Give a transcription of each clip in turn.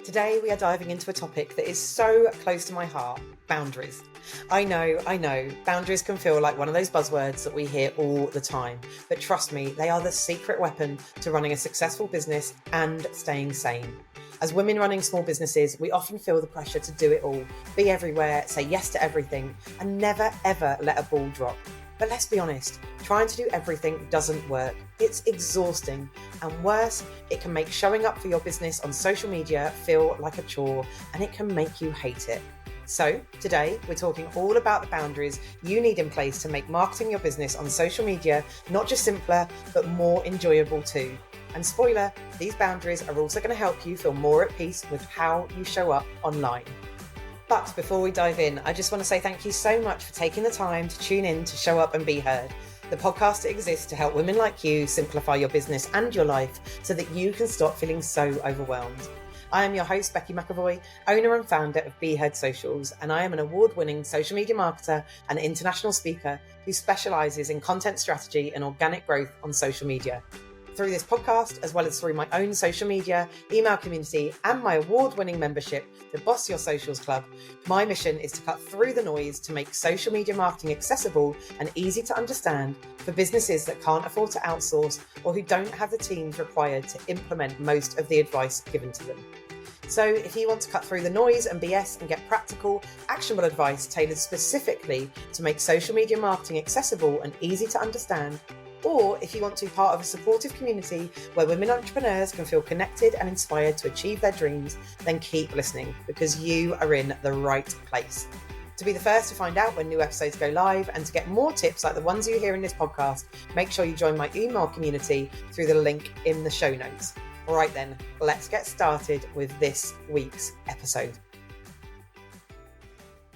Today we are diving into a topic that is so close to my heart, boundaries. I know, boundaries can feel like one of those buzzwords that we hear all the time, but trust me, they are the secret weapon to running a successful business and staying sane. As women running small businesses, we often feel the pressure to do it all, be everywhere, say yes to everything, and never ever let a ball drop. But let's be honest, trying to do everything doesn't work. It's exhausting, and worse, it can make showing up for your business on social media feel like a chore, and it can make you hate it. So today, we're talking all about the boundaries you need in place to make marketing your business on social media not just simpler, but more enjoyable too. And spoiler, these boundaries are also going to help you feel more at peace with how you show up online. But before we dive in, I just want to say thank you so much for taking the time to tune in to Show Up and Be Heard, the podcast that exists to help women like you simplify your business and your life so that you can stop feeling so overwhelmed. I am your host, Becky McAvoy, owner and founder of Be Heard Socials, and I am an award-winning social media marketer and international speaker who specialises in content strategy and organic growth on social media. Through this podcast, as well as through my own social media, email community, and my award-winning membership, the Boss Your Socials Club, my mission is to cut through the noise to make social media marketing accessible and easy to understand for businesses that can't afford to outsource or who don't have the teams required to implement most of the advice given to them. So if you want to cut through the noise and BS and get practical, actionable advice tailored specifically to make social media marketing accessible and easy to understand, or if you want to be part of a supportive community where women entrepreneurs can feel connected and inspired to achieve their dreams, then keep listening because you are in the right place. To be the first to find out when new episodes go live and to get more tips like the ones you hear in this podcast, make sure you join my email community through the link in the show notes. All right then, let's get started with this week's episode.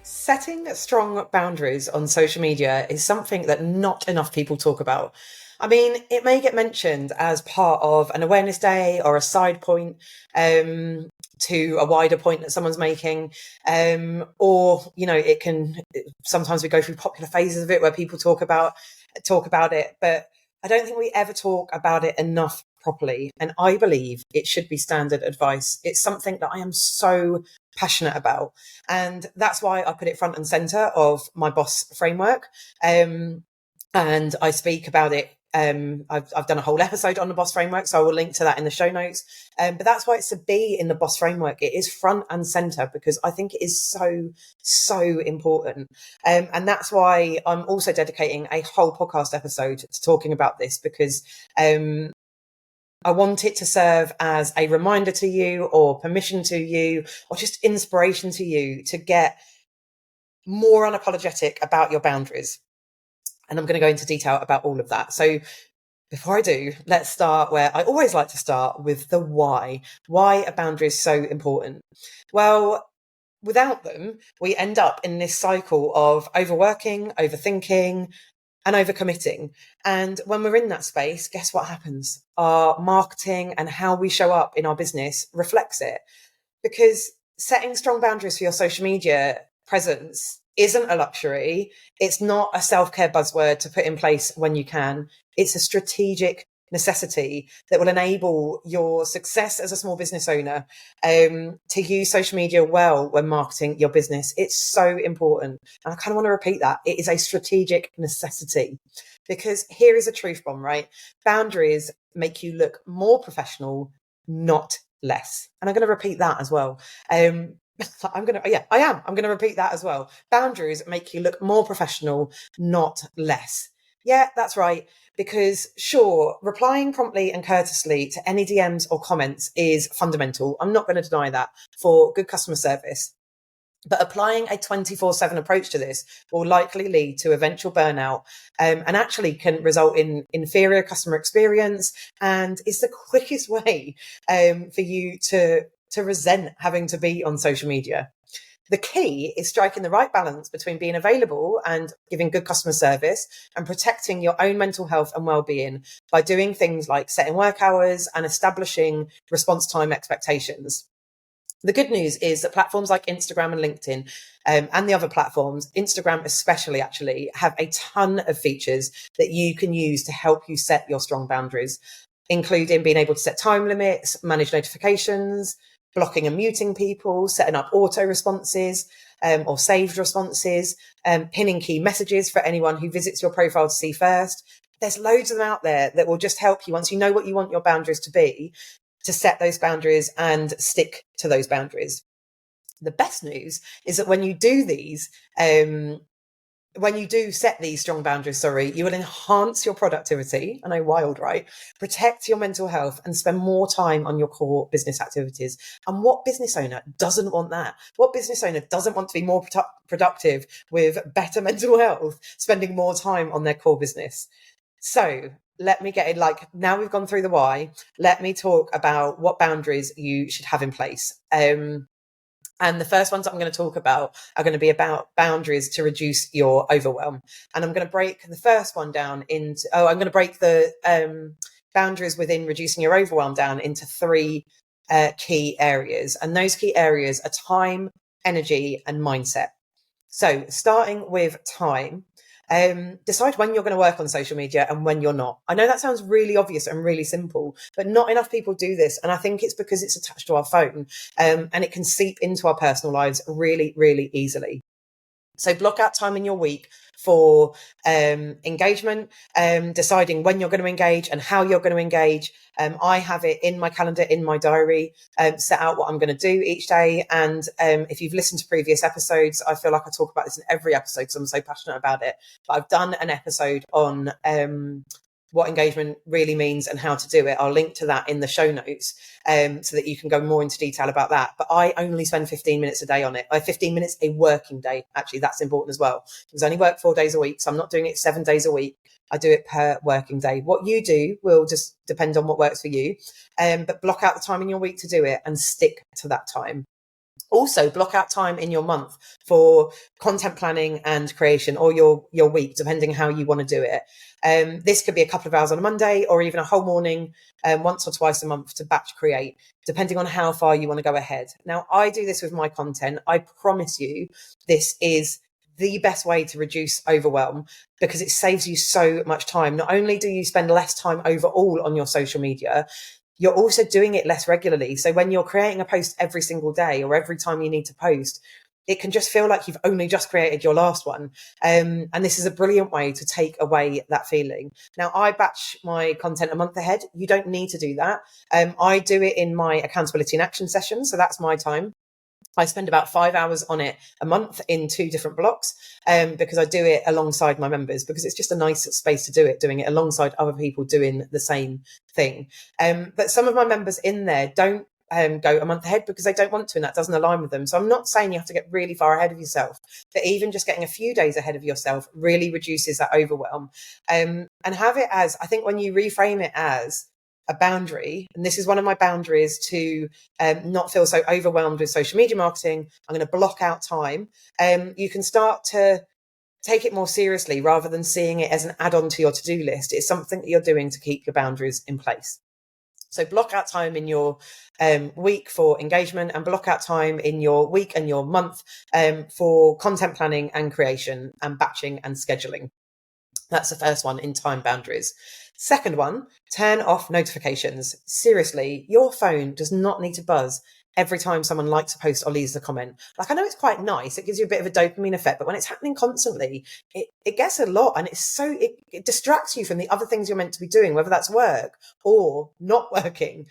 Setting strong boundaries on social media is something that not enough people talk about. I mean, it may get mentioned as part of an awareness day or a side point to a wider point that someone's making. Or, you know, sometimes we go through popular phases of it where people talk about it, but I don't think we ever talk about it enough properly. And I believe it should be standard advice. It's something that I am so passionate about. And that's why I put it front and center of my boss framework. And I speak about it. I've done a whole episode on the boss framework, so I will link to that in the show notes. But that's why it's to be in the boss framework. It is front and center because I think it is so important. And that's why I'm also dedicating a whole podcast episode to talking about this because, I want it to serve as a reminder to you or permission to you or just inspiration to you to get more unapologetic about your boundaries. And I'm going to go into detail about all of that. So before I do, let's start where I always like to start with the why. Why are boundaries so important? Well, without them, we end up in this cycle of overworking, overthinking, and overcommitting. And when we're in that space, guess what happens? Our marketing and how we show up in our business reflects it. Because setting strong boundaries for your social media presence isn't a luxury. It's not a self-care buzzword to put in place when you can. It's a strategic necessity that will enable your success as a small business owner to use social media well when marketing your business. It's so important. And I kind of want to repeat that. It is a strategic necessity because here is a truth bomb, right? Boundaries make you look more professional, not less. And I'm going to repeat that as well. I'm going to repeat that as well. Boundaries make you look more professional, not less. Yeah, that's right. Because sure, replying promptly and courteously to any DMs or comments is fundamental. I'm not going to deny that for good customer service. But applying a 24/7 approach to this will likely lead to eventual burnout and actually can result in inferior customer experience and is the quickest way for you to resent having to be on social media. The key is striking the right balance between being available and giving good customer service and protecting your own mental health and well-being by doing things like setting work hours and establishing response time expectations. The good news is that platforms like Instagram and LinkedIn and the other platforms, Instagram especially actually, have a ton of features that you can use to help you set your strong boundaries, including being able to set time limits, manage notifications, blocking and muting people, setting up auto responses or saved responses, pinning key messages for anyone who visits your profile to see first. There's loads of them out there that will just help you, once you know what you want your boundaries to be, to set those boundaries and stick to those boundaries. The best news is that when you do these, when you do set these strong boundaries, you will enhance your productivity. I know, wild, right? Protect your mental health and spend more time on your core business activities. And what business owner doesn't want that? What business owner doesn't want to be more productive with better mental health, spending more time on their core business? So let me get it, now we've gone through the why, let me talk about what boundaries you should have in place. And the first ones I'm going to talk about are going to be about boundaries to reduce your overwhelm. And I'm going to break the first one down into, I'm going to break the boundaries within reducing your overwhelm down into three key areas. And those key areas are time, energy, and mindset. So starting with time, decide when you're going to work on social media and when you're not. I know that sounds really obvious and really simple, but not enough people do this. And I think it's because it's attached to our phone, and it can seep into our personal lives really, really easily. So block out time in your week for engagement, deciding when you're going to engage and how you're going to engage. I have it in my calendar, in my diary, set out what I'm going to do each day. And if you've listened to previous episodes, I feel like I talk about this in every episode because I'm so passionate about it. But I've done an episode on what engagement really means and how to do it. I'll link to that in the show notes so that you can go more into detail about that. But I only spend 15 minutes a day on it. 15 minutes a working day. Actually, that's important as well. Because I only work 4 days a week. So I'm not doing it 7 days a week. I do it per working day. What you do will just depend on what works for you. But block out the time in your week to do it and stick to that time. Also, block out time in your month for content planning and creation, or your week, depending how you want to do it. This could be a couple of hours on a Monday, or even a whole morning once or twice a month to batch create, depending on how far you want to go ahead. Now, I do this with my content. I promise you, this is the best way to reduce overwhelm because it saves you so much time. Not only do you spend less time overall on your social media, you're also doing it less regularly. So when you're creating a post every single day or every time you need to post, it can just feel like you've only just created your last one. And this is a brilliant way to take away that feeling. Now, I batch my content a month ahead. You don't need to do that. I do it in my accountability and action session. So that's my time. I spend about 5 hours on it a month in 2 different blocks because I do it alongside my members because it's just a nice space to do it, doing it alongside other people doing the same thing. But some of my members in there don't go a month ahead because they don't want to, and that doesn't align with them. So I'm not saying you have to get really far ahead of yourself, but even just getting a few days ahead of yourself really reduces that overwhelm. And have it as, I think when you reframe it as a boundary, and this is one of my boundaries to not feel so overwhelmed with social media marketing, I'm going to block out time. You can start to take it more seriously rather than seeing it as an add-on to your to-do list. It's something that you're doing to keep your boundaries in place. So block out time in your week for engagement, and block out time in your week and your month for content planning and creation and batching and scheduling. That's the first one in time boundaries. Second one, turn off notifications. Seriously, your phone does not need to buzz every time someone likes a post or leaves a comment. Like, I know it's quite nice. It gives you a bit of a dopamine effect, but when it's happening constantly, it gets a lot, and it distracts you from the other things you're meant to be doing, whether that's work or not working.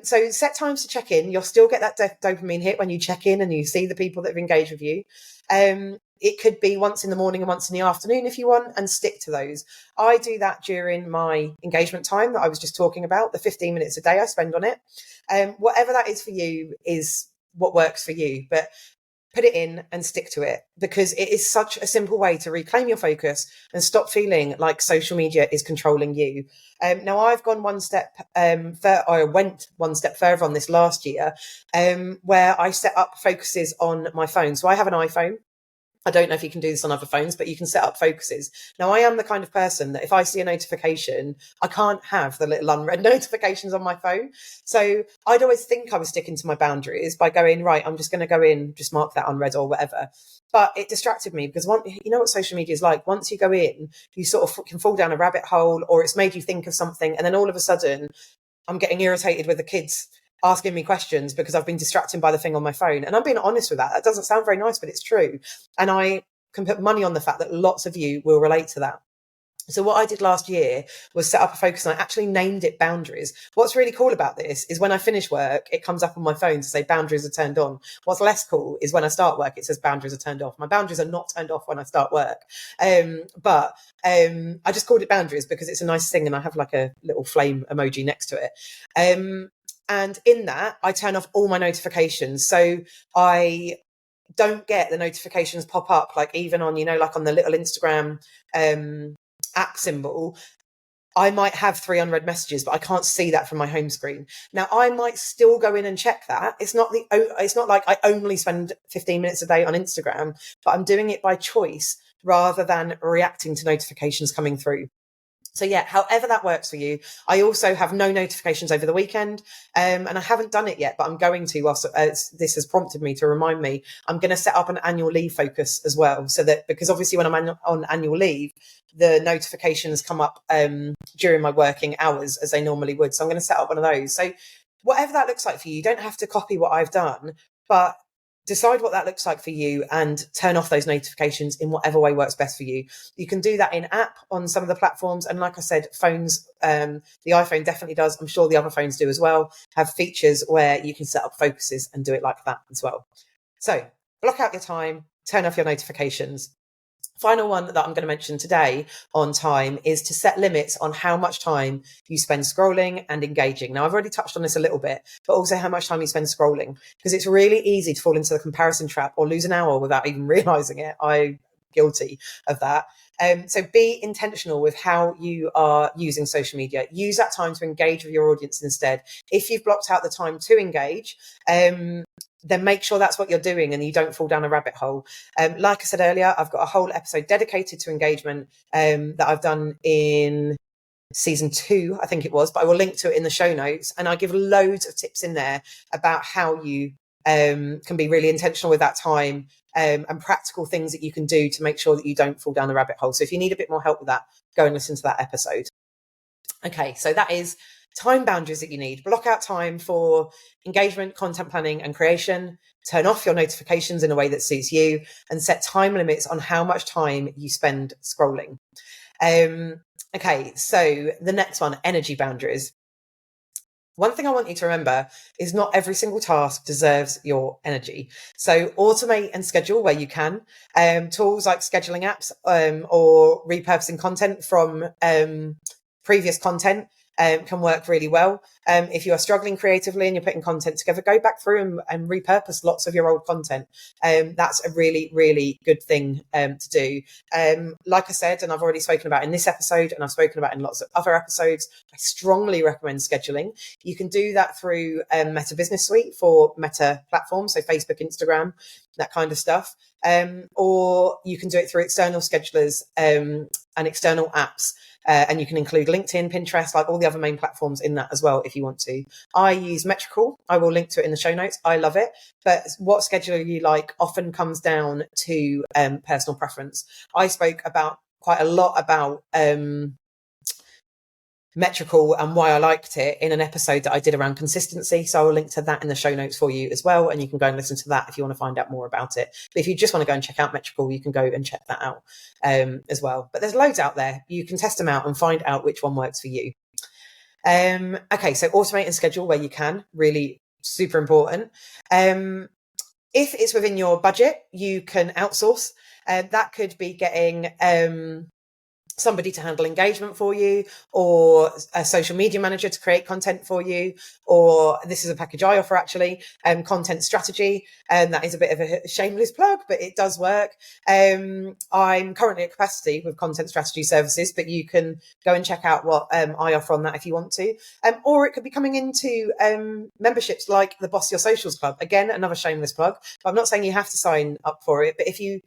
So set times to check in. You'll still get that dopamine hit when you check in and you see the people that have engaged with you. It could be once in the morning and once in the afternoon if you want, and stick to those. I do that during my engagement time that I was just talking about, the 15 minutes a day I spend on it. Whatever that is for you is what works for you, but put it in and stick to it because it is such a simple way to reclaim your focus and stop feeling like social media is controlling you. Now, I've gone one step I went one step further on this last year, where I set up focuses on my phone. So I have an iPhone. I don't know if you can do this on other phones, but you can set up focuses. Now, I am the kind of person that if I see a notification, I can't have the little unread notifications on my phone. So I'd always think I was sticking to my boundaries by going, right, I'm just going to go in, just mark that unread or whatever. But it distracted me because you know what social media is like. Once you go in, you sort of can fall down a rabbit hole, or it's made you think of something. And then all of a sudden, I'm getting irritated with the kids asking me questions because I've been distracted by the thing on my phone. And I'm being honest with that. That doesn't sound very nice, but it's true. And I can put money on the fact that lots of you will relate to that. So what I did last year was set up a focus and I actually named it boundaries. What's really cool about this is when I finish work, it comes up on my phone to say boundaries are turned on. What's less cool is when I start work, it says boundaries are turned off. My boundaries are not turned off when I start work. But I just called it boundaries because it's a nice thing and I have like a little flame emoji next to it. And in that, I turn off all my notifications. So I don't get the notifications pop up, like even on, like on the little Instagram app symbol. I might have 3 unread messages, but I can't see that from my home screen. Now, I might still go in and check that. It's not like I only spend 15 minutes a day on Instagram, but I'm doing it by choice rather than reacting to notifications coming through. So yeah, however that works for you. I also have no notifications over the weekend, and I haven't done it yet, but I'm going to. Whilst this has prompted me to remind me, I'm going to set up an annual leave focus as well, so that because obviously when I'm on annual leave, the notifications come up during my working hours as they normally would. So I'm going to set up one of those. So whatever that looks like for you, you don't have to copy what I've done, but decide what that looks like for you and turn off those notifications in whatever way works best for you. You can do that in app on some of the platforms. And like I said, phones, the iPhone definitely does. I'm sure the other phones do as well, have features where you can set up focuses and do it like that as well. So block out your time, turn off your notifications. Final one that I'm going to mention today on time is to set limits on how much time you spend scrolling and engaging. Now, I've already touched on this a little bit, but also how much time you spend scrolling, because it's really easy to fall into the comparison trap or lose an hour without even realizing it. I'm guilty of that. So be intentional with how you are using social media. Use that time to engage with your audience instead. If you've blocked out the time to engage, then make sure that's what you're doing and you don't fall down a rabbit hole. Like I said earlier, I've got a whole episode dedicated to engagement that I've done in season 2, I think it was, but I will link to it in the show notes. And I give loads of tips in there about how you can be really intentional with that time and practical things that you can do to make sure that you don't fall down the rabbit hole. So if you need a bit more help with that, go and listen to that episode. Okay, so that is time boundaries that you need. Block out time for engagement, content planning, and creation. Turn off your notifications in a way that suits you, and set time limits on how much time you spend scrolling. Okay, so the next one, energy boundaries. One thing I want you to remember is not every single task deserves your energy. So automate and schedule where you can. Tools like scheduling apps or repurposing content from previous content can work really well. If you are struggling creatively and you're putting content together, go back through and repurpose lots of your old content. That's a really, really good thing to do. Like I said, and I've already spoken about in this episode, and I've spoken about in lots of other episodes, I strongly recommend scheduling. You can do that through Meta Business Suite for Meta platforms, so Facebook, Instagram, that kind of stuff. Or you can do it through external schedulers and external apps. And you can include LinkedIn, Pinterest, like all the other main platforms in that as well, if you want to. I use Metrical. I will link to it in the show notes. I love it. But what scheduler you like often comes down to personal preference. I spoke about quite a lot about Metrical and why I liked it in an episode that I did around consistency. So I will link to that in the show notes for you as well. And you can go and listen to that if you want to find out more about it. But if you just want to go and check out Metrical, you can go and check that out as well. But there's loads out there. You can test them out and find out which one works for you. Okay, so automate and schedule where you can. Really super important. If it's within your budget, you can outsource. That could be getting somebody to handle engagement for you, or a social media manager to create content for you, or this is a package I offer actually, content strategy. And that is a bit of a shameless plug, but it does work. I'm currently at capacity with content strategy services, but you can go and check out what I offer on that if you want to. Or it could be coming into memberships like the Boss Your Socials Club. Again, another shameless plug, but I'm not saying you have to sign up for it, but if you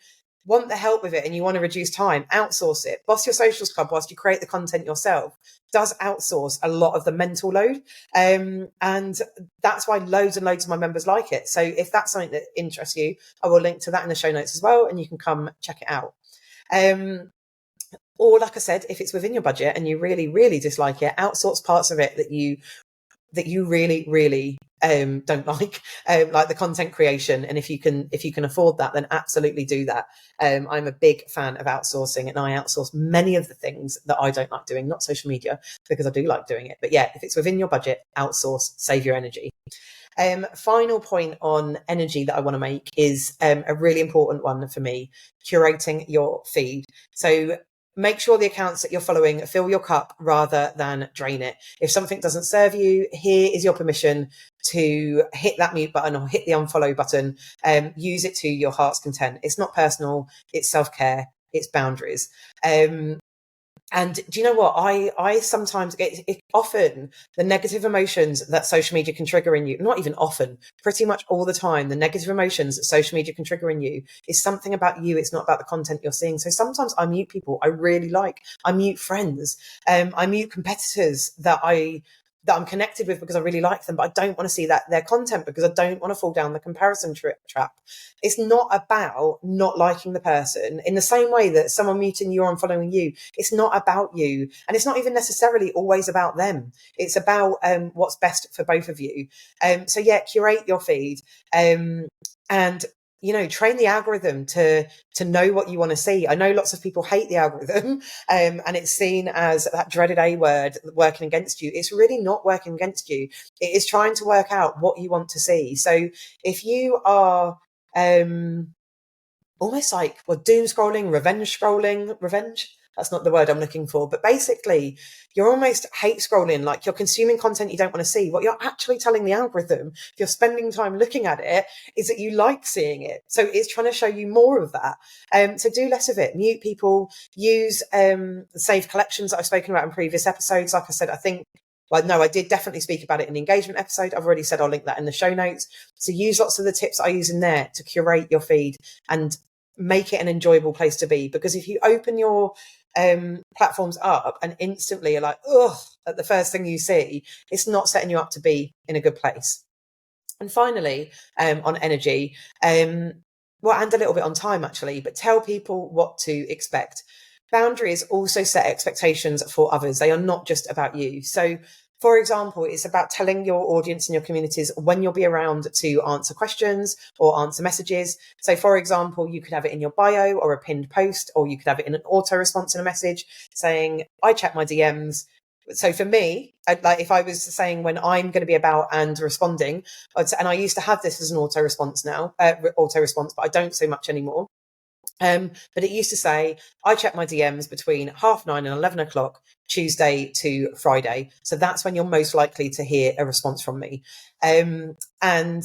want the help with it and you want to reduce time, outsource it. Boss Your Socials Club, whilst you create the content yourself, does outsource a lot of the mental load. And that's why loads and loads of my members like it. So if that's something that interests you, I will link to that in the show notes as well, and you can come check it out. Or like I said, if it's within your budget and you really, really dislike it, outsource parts of it that you really, really don't like the content creation. And if you can afford that, then absolutely do that. I'm a big fan of outsourcing, and I outsource many of the things that I don't like doing, not social media, because I do like doing it. But yeah, if it's within your budget, outsource, save your energy. Final point on energy that I want to make is a really important one for me: curating your feed. So make sure the accounts that you're following fill your cup rather than drain it. If something doesn't serve you, here is your permission to hit that mute button or hit the unfollow button. Use it to your heart's content. It's not personal, it's self-care, it's boundaries. And do you know what? I sometimes often the negative emotions that social media can trigger in you, not even often, pretty much all the time, the negative emotions that social media can trigger in you is something about you. It's not about the content you're seeing. So sometimes I mute people I really like. I mute friends. I mute competitors that I'm connected with because I really like them, but I don't want to see their content because I don't want to fall down the comparison trap. It's not about not liking the person in the same way that someone muting you or unfollowing you. It's not about you, and it's not even necessarily always about them. It's about what's best for both of you. So yeah, curate your feed, and train the algorithm to know what you want to see. I know lots of people hate the algorithm, and it's seen as that dreaded A word working against you. It's really not working against you. It is trying to work out what you want to see. So if you are almost like doom scrolling, revenge. That's not the word I'm looking for, but basically you're almost hate scrolling, like you're consuming content you don't want to see. What you're actually telling the algorithm, if you're spending time looking at it, is that you like seeing it. So it's trying to show you more of that. So do less of it. Mute people, use save collections that I've spoken about in previous episodes. Like I said, I did definitely speak about it in the engagement episode. I've already said I'll link that in the show notes. So use lots of the tips I use in there to curate your feed and make it an enjoyable place to be. Because if you open your platforms up and instantly are like, ugh, at the first thing you see, it's not setting you up to be in a good place. And finally, on energy, and a little bit on time actually, but tell people what to expect. Boundaries also set expectations for others. They are not just about you. So for example, it's about telling your audience and your communities when you'll be around to answer questions or answer messages. So for example, you could have it in your bio or a pinned post, or you could have it in an auto response in a message saying, I check my DMs. So for me, if I was saying when I'm going to be about and responding, and I used to have this as an auto response, but I don't so much anymore. But it used to say, I check my DMs between 9:30 and 11 o'clock, Tuesday to Friday. So that's when you're most likely to hear a response from me. And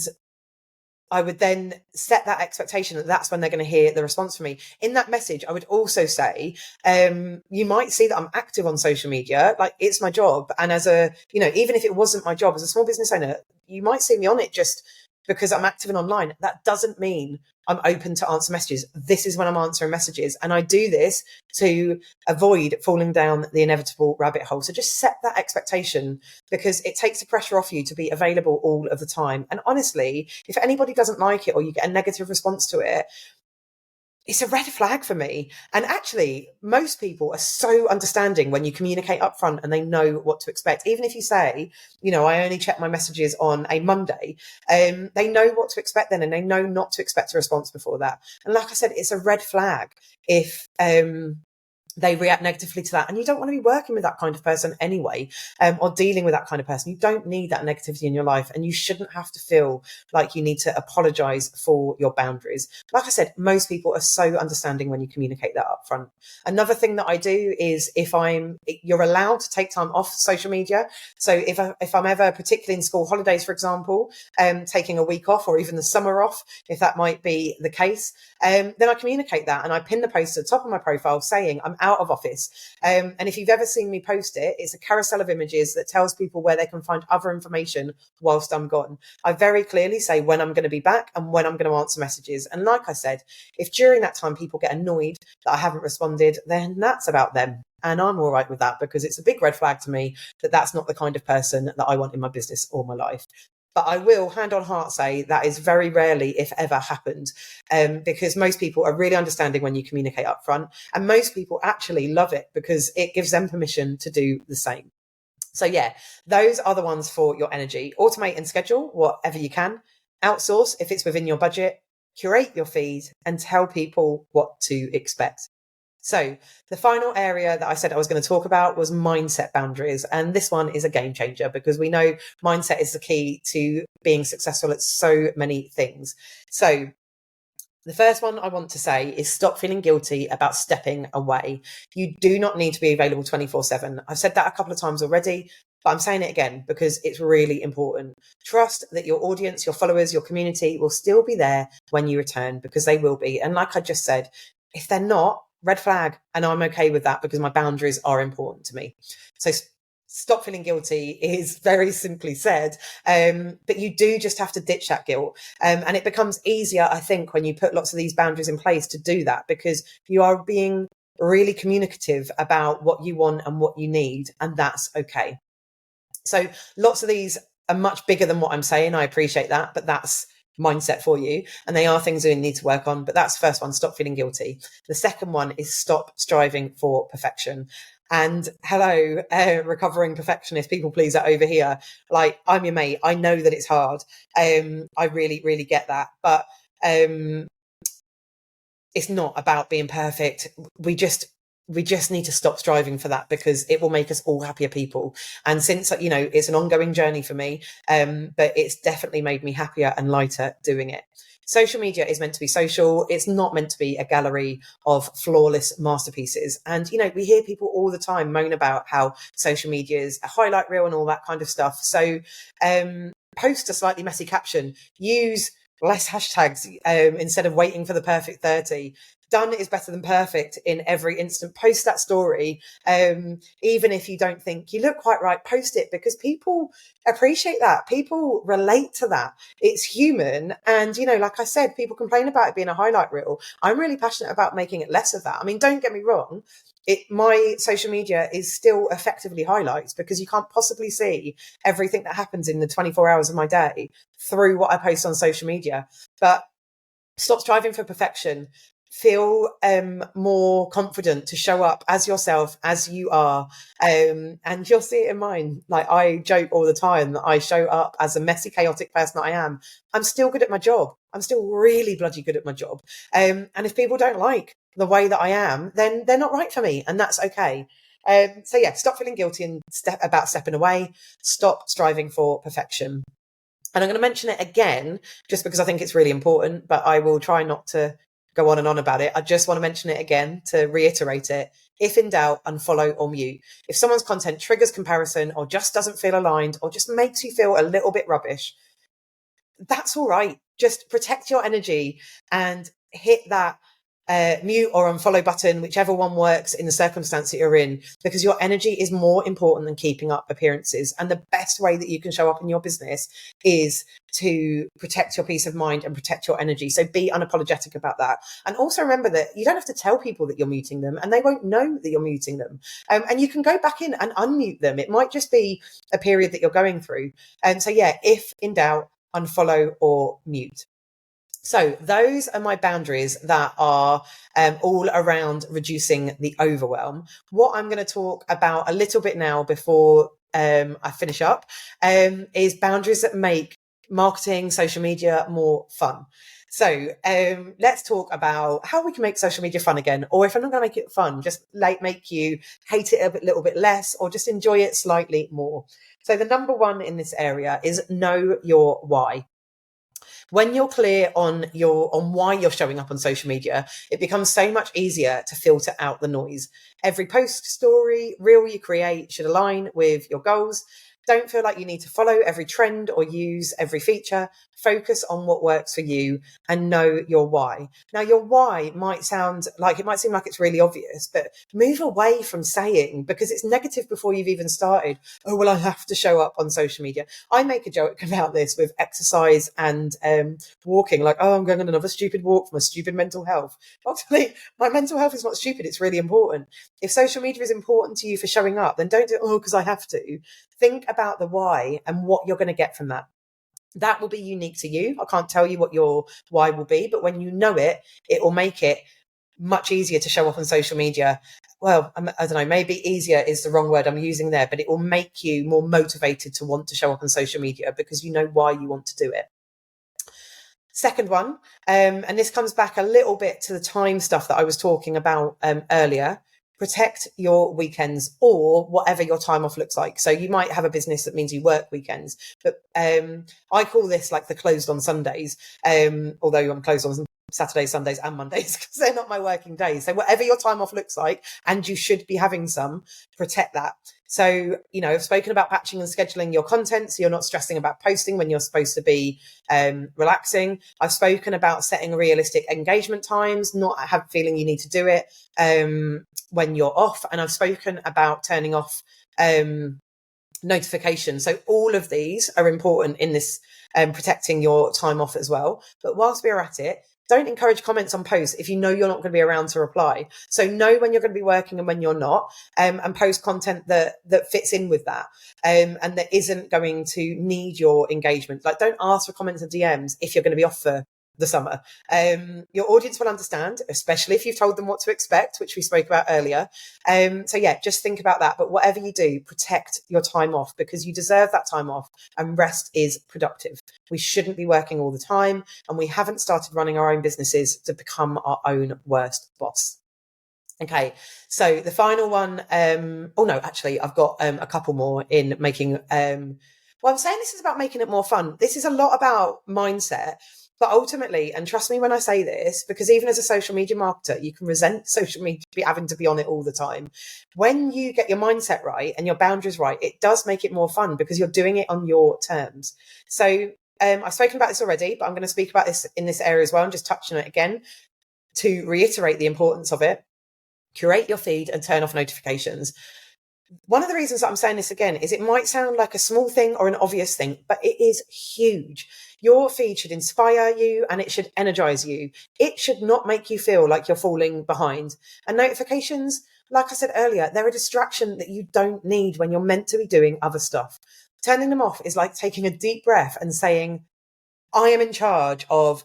I would then set that expectation that that's when they're going to hear the response from me. In that message, I would also say, you might see that I'm active on social media, like it's my job. And even if it wasn't my job as a small business owner, you might see me on it just because I'm active and online. That doesn't mean I'm open to answer messages. This is when I'm answering messages. And I do this to avoid falling down the inevitable rabbit hole. So just set that expectation, because it takes the pressure off you to be available all of the time. And honestly, if anybody doesn't like it or you get a negative response to it, it's a red flag for me. And actually, most people are so understanding when you communicate upfront and they know what to expect. Even if you say, I only check my messages on a Monday, they know what to expect then, and they know not to expect a response before that. And like I said, it's a red flag if they react negatively to that. And you don't want to be working with that kind of person anyway, or dealing with that kind of person. You don't need that negativity in your life, and you shouldn't have to feel like you need to apologize for your boundaries. Like I said, most people are so understanding when you communicate that up front. Another thing that I do is you're allowed to take time off social media. So if I'm ever, particularly in school holidays, for example, taking a week off, or even the summer off, if that might be the case, then I communicate that, and I pin the post at the top of my profile saying I'm out of office. And if you've ever seen me post it, it's a carousel of images that tells people where they can find other information whilst I'm gone. I very clearly say when I'm going to be back and when I'm going to answer messages. And like I said, if during that time people get annoyed that I haven't responded, then that's about them. And I'm all right with that, because it's a big red flag to me that that's not the kind of person that I want in my business or my life. But I will, hand on heart, say that is very rarely, if ever, happened, because most people are really understanding when you communicate up front, and most people actually love it because it gives them permission to do the same. So yeah, those are the ones for your energy. Automate and schedule whatever you can. Outsource if it's within your budget. Curate your feed and tell people what to expect. So the final area that I said I was going to talk about was mindset boundaries. And this one is a game changer because we know mindset is the key to being successful at so many things. So the first one I want to say is stop feeling guilty about stepping away. You do not need to be available 24/7. I've said that a couple of times already, but I'm saying it again because it's really important. Trust that your audience, your followers, your community will still be there when you return, because they will be. And like I just said, if they're not, red flag. And I'm okay with that because my boundaries are important to me. So stop feeling guilty is very simply said. But you do just have to ditch that guilt. And it becomes easier, I think, when you put lots of these boundaries in place to do that, because you are being really communicative about what you want and what you need. And that's okay. So lots of these are much bigger than what I'm saying. I appreciate that, but that's mindset for you. And they are things you need to work on. But that's the first one, stop feeling guilty. The second one is stop striving for perfection. And hello, recovering perfectionist, people pleaser over here. Like, I'm your mate. I know that it's hard. I really, really get that. But it's not about being perfect. We just need to stop striving for that, because it will make us all happier people. And since, it's an ongoing journey for me, but it's definitely made me happier and lighter doing it. Social media is meant to be social. It's not meant to be a gallery of flawless masterpieces. And, we hear people all the time moan about how social media is a highlight reel and all that kind of stuff. So post a slightly messy caption, use less hashtags instead of waiting for the perfect 30. Done is better than perfect in every instant. Post that story. Even if you don't think you look quite right, post it, because people appreciate that. People relate to that. It's human. And, like I said, people complain about it being a highlight reel. I'm really passionate about making it less of that. I mean, don't get me wrong. My social media is still effectively highlights, because you can't possibly see everything that happens in the 24 hours of my day through what I post on social media. But stop striving for perfection. Feel more confident to show up as yourself, as you are. And you'll see it in mine. Like, I joke all the time that I show up as a messy, chaotic person that I am. I'm still good at my job. I'm still really bloody good at my job. And if people don't like the way that I am, then they're not right for me. And that's okay. So yeah, stop feeling guilty and about stepping away. Stop striving for perfection. And I'm going to mention it again, just because I think it's really important, but I will try not to go on and on about it. I just want to mention it again to reiterate it. If in doubt, unfollow or mute. If someone's content triggers comparison, or just doesn't feel aligned, or just makes you feel a little bit rubbish, that's all right. Just protect your energy and hit that mute or unfollow button, whichever one works in the circumstance that you're in, because your energy is more important than keeping up appearances. And the best way that you can show up in your business is to protect your peace of mind and protect your energy. So be unapologetic about that. And also remember that you don't have to tell people that you're muting them, and they won't know that you're muting them. And you can go back in and unmute them. It might just be a period that you're going through. And so yeah, if in doubt, unfollow or mute. So those are my boundaries that are all around reducing the overwhelm. What I'm going to talk about a little bit now before I finish up is boundaries that make marketing, social media more fun. So let's talk about how we can make social media fun again, or if I'm not going to make it fun, just make you hate it a little bit less, or just enjoy it slightly more. So the number one in this area is know your why. When you're clear on why you're showing up on social media, it becomes so much easier to filter out the noise. Every post, story, reel you create should align with your goals. Don't feel like you need to follow every trend or use every feature. Focus on what works for you and know your why. Now, your why might seem like it's really obvious, but move away from saying, because it's negative before you've even started, oh, well, I have to show up on social media. I make a joke about this with exercise and walking, like, oh, I'm going on another stupid walk for my stupid mental health. Actually, my mental health is not stupid. It's really important. If social media is important to you for showing up, then don't do it, because I have to. Think about the why and what you're going to get from that. That will be unique to you. I can't tell you what your why will be, but when you know it, it will make it much easier to show up on social media. well, I don't know, maybe easier is the wrong word I'm using there, but it will make you more motivated to want to show up on social media because you know why you want to do it. Second one, and this comes back a little bit to the time stuff that I was talking about earlier. Protect your weekends or whatever your time off looks like. So you might have a business that means you work weekends, but I call this like the closed on Sundays, although I'm closed on Saturdays, Sundays and Mondays because they're not my working days. So whatever your time off looks like, and you should be having some, protect that. So, I've spoken about batching and scheduling your content so you're not stressing about posting when you're supposed to be relaxing. I've spoken about setting realistic engagement times, not have feeling you need to do it when you're off. And I've spoken about turning off notifications. So all of these are important in this protecting your time off as well. But whilst we're at it, don't encourage comments on posts if you know you're not going to be around to reply. So know when you're going to be working and when you're not, and post content that fits in with that, and that isn't going to need your engagement. Like, don't ask for comments and DMs if you're going to be off for the summer. Your audience will understand, especially if you've told them what to expect, which we spoke about earlier. So yeah, just think about that. But whatever you do, protect your time off because you deserve that time off, and rest is productive. We shouldn't be working all the time, and we haven't started running our own businesses to become our own worst boss. Okay, so the final one, oh no, actually I've got a couple more in making, well, I'm saying this is about making it more fun. This is a lot about mindset. But ultimately, and trust me when I say this, because even as a social media marketer, you can resent social media having to be on it all the time. When you get your mindset right and your boundaries right, it does make it more fun because you're doing it on your terms. So I've spoken about this already, but I'm going to speak about this in this area as well and just touch on it again to reiterate the importance of it. Curate your feed and turn off notifications. One of the reasons that I'm saying this again is it might sound like a small thing or an obvious thing, but it is huge. Your feed should inspire you and it should energize you. It should not make you feel like you're falling behind. And notifications, like I said earlier, they're a distraction that you don't need when you're meant to be doing other stuff. Turning them off is like taking a deep breath and saying, I am in charge of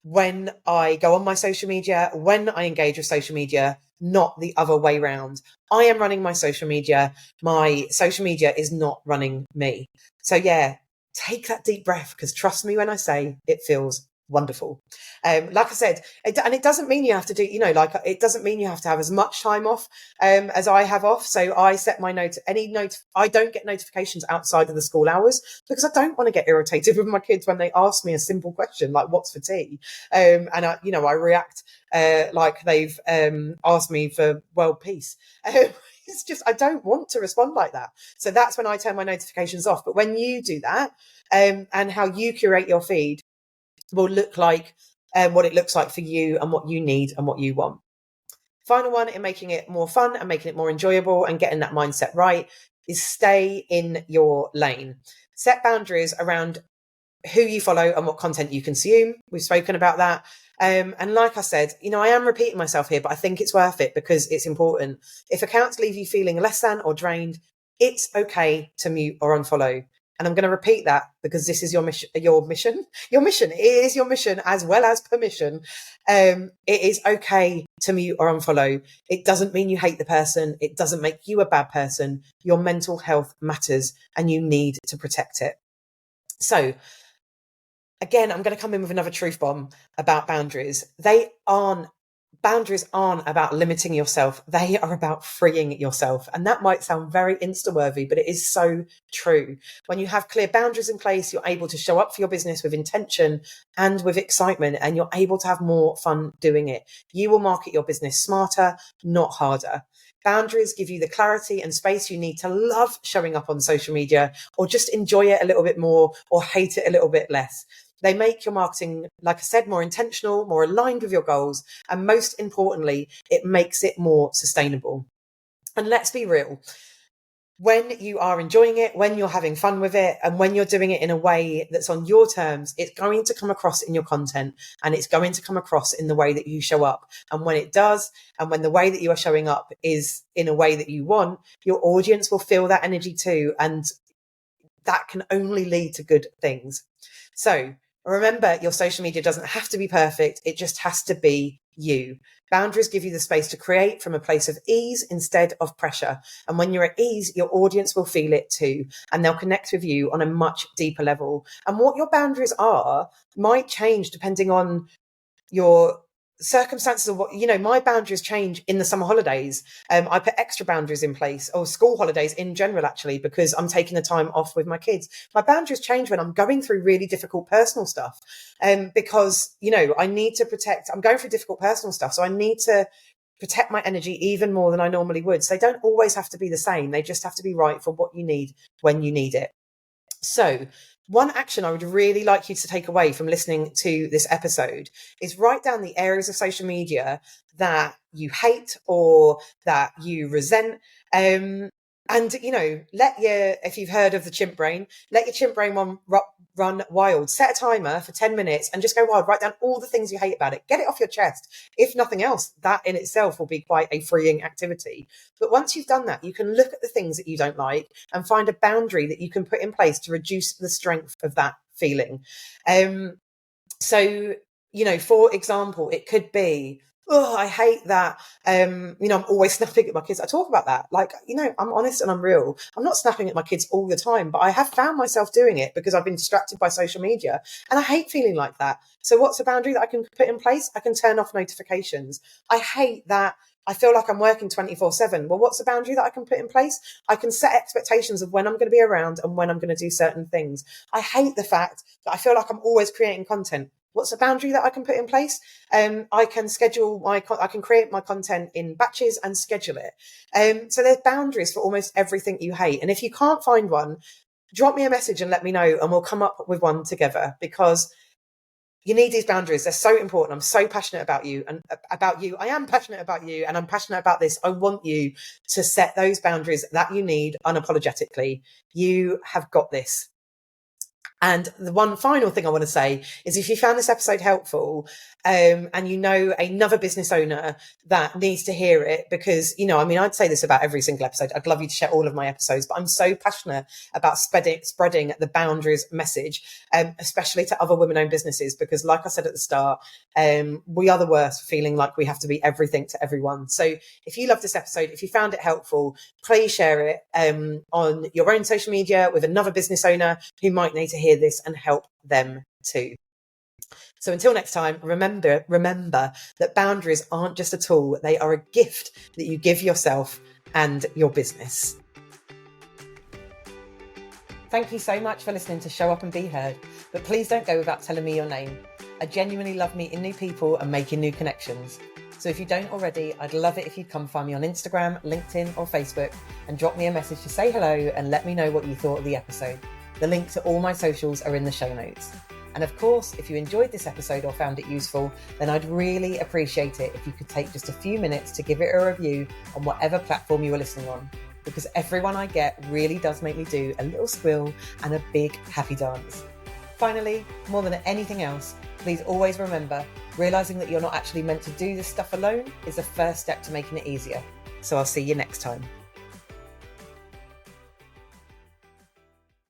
when I go on my social media, when I engage with social media, not the other way round. I am running my social media. My social media is not running me. So yeah, take that deep breath because trust me when I say it feels wonderful. Like I said, and it doesn't mean you have to do, it doesn't mean you have to have as much time off as I have off. So I set my I don't get notifications outside of the school hours because I don't want to get irritated with my kids when they ask me a simple question like what's for tea, and I react like they've asked me for world peace. It's just I don't want to respond like that. So that's when I turn my notifications off. But when you do that, and how you curate your feed will look like what it looks like for you and what you need and what you want. Final one in making it more fun and making it more enjoyable and getting that mindset right is stay in your lane. Set boundaries around who you follow and what content you consume. We've spoken about that. And like I said, I am repeating myself here, but I think it's worth it because it's important. If accounts leave you feeling less than or drained, it's okay to mute or unfollow. And I'm going to repeat that because this is your mission. It is your mission as well as permission. It is okay to mute or unfollow. It doesn't mean you hate the person. It doesn't make you a bad person. Your mental health matters and you need to protect it. So again, I'm going to come in with another truth bomb about boundaries. Boundaries aren't about limiting yourself. They are about freeing yourself. And that might sound very Insta-worthy, but it is so true. When you have clear boundaries in place, you're able to show up for your business with intention and with excitement, and you're able to have more fun doing it. You will market your business smarter, not harder. Boundaries give you the clarity and space you need to love showing up on social media or just enjoy it a little bit more or hate it a little bit less. They make your marketing, like I said, more intentional, more aligned with your goals. And most importantly, it makes it more sustainable. And let's be real. When you are enjoying it, when you're having fun with it, and when you're doing it in a way that's on your terms, it's going to come across in your content and it's going to come across in the way that you show up. And when it does, and when the way that you are showing up is in a way that you want, your audience will feel that energy too. And that can only lead to good things. So remember, your social media doesn't have to be perfect. It just has to be you. Boundaries give you the space to create from a place of ease instead of pressure. And when you're at ease, your audience will feel it too, and they'll connect with you on a much deeper level. And what your boundaries are might change depending on your circumstances of what, my boundaries change in the summer holidays. I put extra boundaries in place, or school holidays in general, actually, because I'm taking the time off with my kids. My boundaries change when I'm going through really difficult personal stuff. Because, I need to protect, I'm going through difficult personal stuff. So I need to protect my energy even more than I normally would. So they don't always have to be the same. They just have to be right for what you need when you need it. So, one action I would really like you to take away from listening to this episode is write down the areas of social media that you hate or that you resent. And, if you've heard of the chimp brain, let your chimp brain run wild. Set a timer for 10 minutes and just go wild. Write down all the things you hate about it. Get it off your chest. If nothing else, that in itself will be quite a freeing activity. But once you've done that, you can look at the things that you don't like and find a boundary that you can put in place to reduce the strength of that feeling. So, for example, it could be, I hate that. I'm always snapping at my kids. I talk about that. I'm honest and I'm real. I'm not snapping at my kids all the time, but I have found myself doing it because I've been distracted by social media, and I hate feeling like that. So what's a boundary that I can put in place? I can turn off notifications. I hate that I feel like I'm working 24/7. Well, what's the boundary that I can put in place? I can set expectations of when I'm going to be around and when I'm going to do certain things. I hate the fact that I feel like I'm always creating content. What's a boundary that I can put in place? I can create my content in batches and schedule it. So there's boundaries for almost everything you hate. And if you can't find one, drop me a message and let me know, and we'll come up with one together, because you need these boundaries. They're so important. I'm so passionate about you and about you. I am passionate about you, and I'm passionate about this. I want you to set those boundaries that you need unapologetically. You have got this. And the one final thing I want to say is, if you found this episode helpful, and you know another business owner that needs to hear it, because, I'd say this about every single episode. I'd love you to share all of my episodes, but I'm so passionate about spreading the boundaries message, especially to other women-owned businesses, because like I said at the start, we are the worst for feeling like we have to be everything to everyone. So if you love this episode, if you found it helpful, please share it on your own social media with another business owner who might need to hear this and help them too. So until next time, remember that boundaries aren't just a tool, they are a gift that you give yourself and your business. Thank you so much for listening to Show Up and Be Heard, but please don't go without telling me your name. I genuinely love meeting new people and making new connections. So if you don't already, I'd love it if you'd come find me on Instagram, LinkedIn or Facebook and drop me a message to say hello and let me know what you thought of the episode. The link to all my socials are in the show notes. And of course, if you enjoyed this episode or found it useful, then I'd really appreciate it if you could take just a few minutes to give it a review on whatever platform you are listening on, because every one I get really does make me do a little squeal and a big happy dance. Finally, more than anything else, please always remember, realizing that you're not actually meant to do this stuff alone is the first step to making it easier. So I'll see you next time.